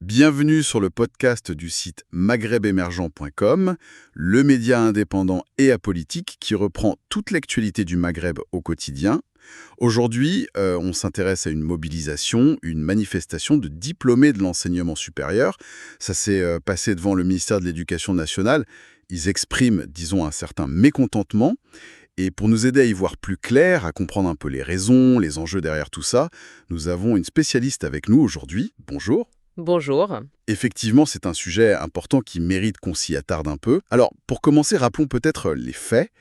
Bienvenue sur le podcast du site maghrebemergent.com, le média indépendant et apolitique qui reprend toute l'actualité du Maghreb au quotidien. Aujourd'hui, on s'intéresse à une mobilisation, une manifestation de diplômés de l'enseignement supérieur. Ça s'est passé devant le ministère de l'Éducation nationale. Ils expriment, disons, un certain mécontentement. Et pour nous aider à y voir plus clair, à comprendre un peu les raisons, les enjeux derrière tout ça, nous avons une spécialiste avec nous aujourd'hui. Bonjour. Bonjour. Effectivement, c'est un sujet important qui mérite qu'on s'y attarde un peu. Alors, pour commencer, rappelons peut-être les faits.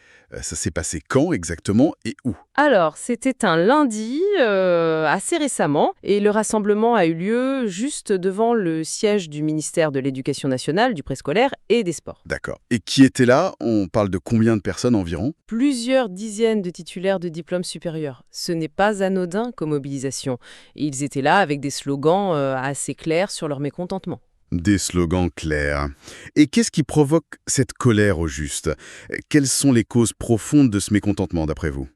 Ça s'est passé quand exactement et où? Alors, c'était un lundi, assez récemment, et le rassemblement a eu lieu juste devant le siège du ministère de l'Éducation nationale, du préscolaire et des sports. D'accord. Et qui était là? On parle de combien de personnes environ? Plusieurs dizaines de titulaires de diplômes supérieurs. Ce n'est pas anodin comme mobilisation. Et ils étaient là avec des slogans assez clairs sur leur mécontentement. Des slogans clairs. Et qu'est-ce qui provoque cette colère au juste? Quelles sont les causes profondes de ce mécontentement d'après vous?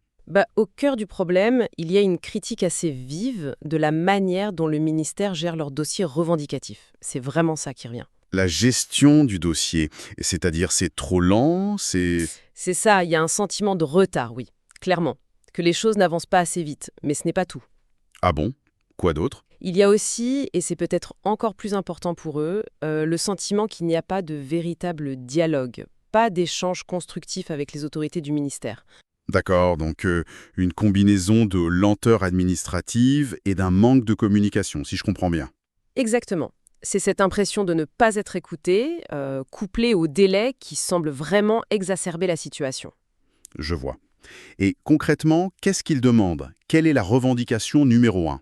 Au cœur du problème, il y a une critique assez vive de la manière dont le ministère gère leurs dossiers revendicatifs. C'est vraiment ça qui revient. La gestion du dossier, c'est-à-dire c'est trop lent, C'est ça, il y a un sentiment de retard, oui, clairement. Que les choses n'avancent pas assez vite, mais ce n'est pas tout. Ah bon? Quoi d'autre? Il y a aussi, et c'est peut-être encore plus important pour eux, le sentiment qu'il n'y a pas de véritable dialogue, pas d'échange constructif avec les autorités du ministère. D'accord, donc une combinaison de lenteur administrative et d'un manque de communication, si je comprends bien. Exactement. C'est cette impression de ne pas être écouté, couplée au délai qui semble vraiment exacerber la situation. Je vois. Et concrètement, qu'est-ce qu'ils demandent? Quelle est la revendication numéro 1?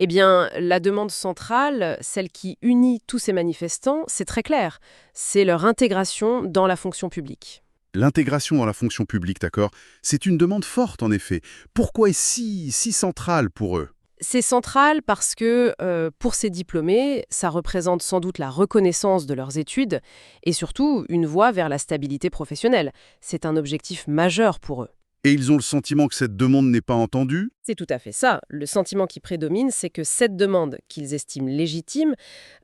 Eh bien, la demande centrale, celle qui unit tous ces manifestants, c'est très clair. C'est leur intégration dans la fonction publique. L'intégration dans la fonction publique, d'accord? C'est une demande forte, en effet. Pourquoi est si centrale pour eux? C'est central parce que, pour ces diplômés, ça représente sans doute la reconnaissance de leurs études et surtout une voie vers la stabilité professionnelle. C'est un objectif majeur pour eux. Et ils ont le sentiment que cette demande n'est pas entendue? C'est tout à fait ça. Le sentiment qui prédomine, c'est que cette demande, qu'ils estiment légitime,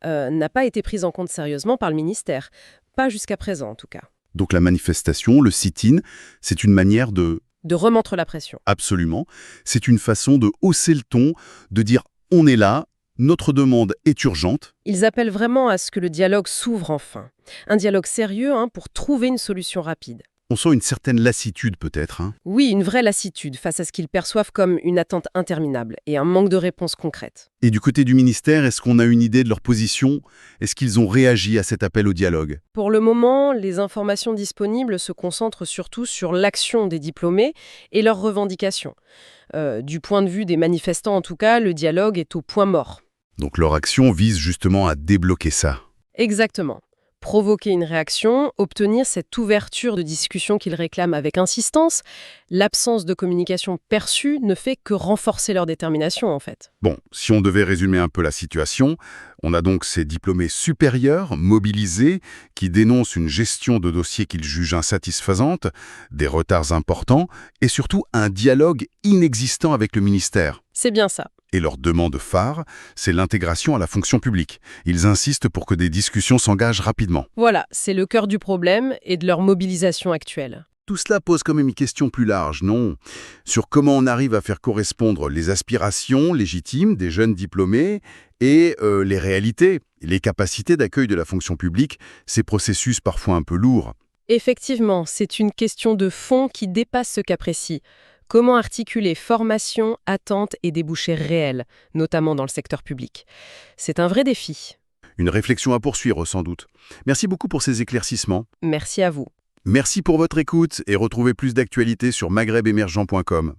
n'a pas été prise en compte sérieusement par le ministère. Pas jusqu'à présent, en tout cas. Donc la manifestation, le sit-in, c'est une manière de... De remonter la pression. Absolument. C'est une façon de hausser le ton, de dire « on est là, notre demande est urgente ». Ils appellent vraiment à ce que le dialogue s'ouvre enfin. Un dialogue sérieux pour trouver une solution rapide. On sent une certaine lassitude peut-être, hein? Oui, une vraie lassitude face à ce qu'ils perçoivent comme une attente interminable et un manque de réponse concrète. Et du côté du ministère, est-ce qu'on a une idée de leur position? Est-ce qu'ils ont réagi à cet appel au dialogue? Pour le moment, les informations disponibles se concentrent surtout sur l'action des diplômés et leurs revendications. Du point de vue des manifestants en tout cas, le dialogue est au point mort. Donc leur action vise justement à débloquer ça. Exactement. Provoquer une réaction, obtenir cette ouverture de discussion qu'ils réclament avec insistance, l'absence de communication perçue ne fait que renforcer leur détermination en fait. Bon, si on devait résumer un peu la situation, on a donc ces diplômés supérieurs, mobilisés, qui dénoncent une gestion de dossiers qu'ils jugent insatisfaisante, des retards importants et surtout un dialogue inexistant avec le ministère. C'est bien ça. Et leur demande phare, c'est l'intégration à la fonction publique. Ils insistent pour que des discussions s'engagent rapidement. Voilà, c'est le cœur du problème et de leur mobilisation actuelle. Tout cela pose quand même une question plus large, non? Sur comment on arrive à faire correspondre les aspirations légitimes des jeunes diplômés et les réalités, les capacités d'accueil de la fonction publique, ces processus parfois un peu lourds. Effectivement, c'est une question de fond qui dépasse ce cas précis. Comment articuler formation, attentes et débouchés réels, notamment dans le secteur public? C'est un vrai défi. Une réflexion à poursuivre sans doute. Merci beaucoup pour ces éclaircissements. Merci à vous. Merci pour votre écoute et retrouvez plus d'actualités sur maghrebemergent.com.